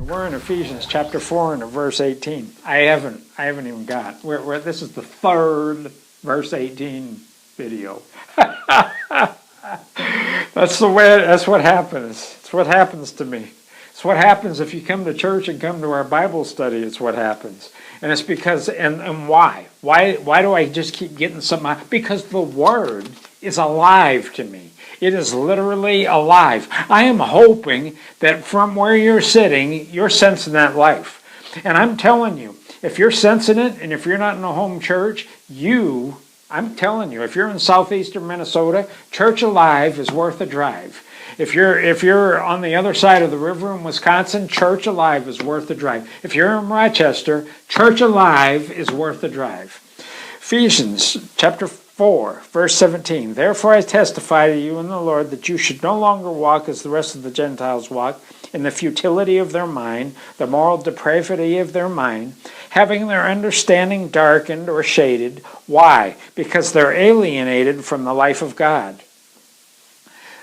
We're in Ephesians chapter 4 and verse 18. I haven't even got. This is the third verse 18 video. That's what happens. It's what happens to me. It's what happens if you come to church and come to our Bible study. It's what happens. And it's because, and why? Why do I just keep getting something? Because the Word is alive to me. It is literally alive. I am hoping that from where you're sitting, you're sensing that life. And I'm telling you, if you're sensing it, and if you're not in a home church, I'm telling you, if you're in southeastern Minnesota, Church Alive is worth a drive. If you're on the other side of the river in Wisconsin, Church Alive is worth the drive. If you're in Rochester, Church Alive is worth the drive. Ephesians chapter 4, verse 17. Therefore I testify to you in the Lord that you should no longer walk as the rest of the Gentiles walk, in the futility of their mind, the moral depravity of their mind, having their understanding darkened or shaded. Why? Because they're alienated from the life of God.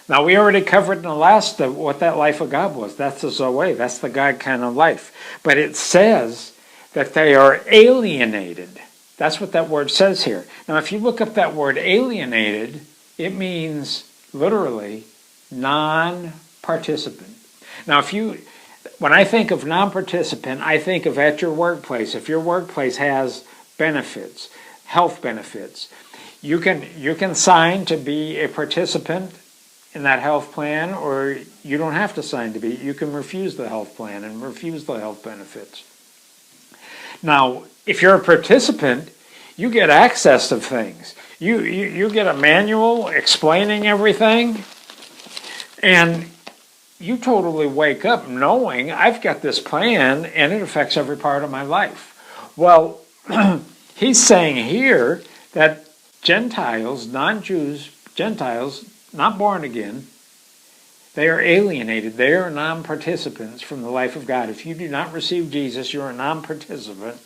Now, we already covered in the last what that life of God was. That's the Zoe. That's the God kind of life. But it says that they are alienated. That's what that word says here. Now, if you look up that word alienated, it means literally non-participant. Now, when I think of non-participant, I think of at your workplace. If your workplace has benefits, health benefits, you can sign to be a participant in that health plan, or you don't have to sign to be. You can refuse the health plan and refuse the health benefits. Now, if you're a participant, you get access to things. You get a manual explaining everything, and you totally wake up knowing I've got this plan and it affects every part of my life. Well, he's saying here that Gentiles, non-Jews, Gentiles, not born again, they are alienated. They are non-participants from the life of God. If you do not receive Jesus, you're a non-participant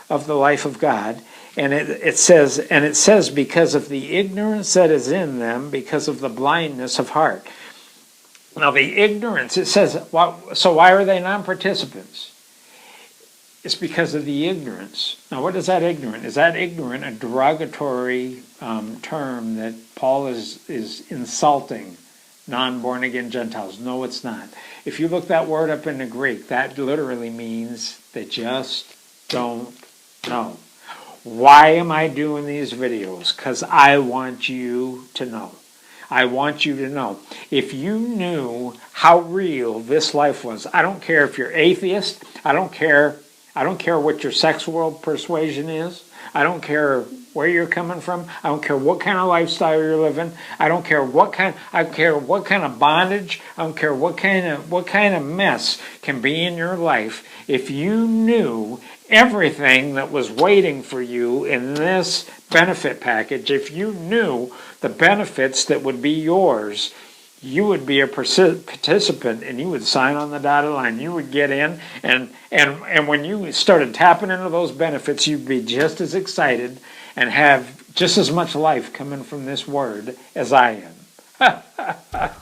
of the life of God. And it says because of the ignorance that is in them, because of the blindness of heart. Now the ignorance, it says, so why are they non-participants? It's because of the ignorance. Now what is that ignorant? Is that ignorant a derogatory term that Paul is insulting non-born-again Gentiles? No, it's not. If you look that word up in the Greek, that literally means they just don't know. Why am I doing these videos? Because I want you to know. I want you to know. If you knew how real this life was, I don't care if you're atheist, I don't care what your sexual persuasion is, I don't care where you're coming from, I don't care what kind of lifestyle you're living, I don't care what kind of bondage, I don't care what kind of mess can be in your life. If you knew everything that was waiting for you in this benefit package, if you knew the benefits that would be yours, you would be a participant and you would sign on the dotted line. You would get in, and when you started tapping into those benefits, you'd be just as excited and have just as much life coming from this word as I am.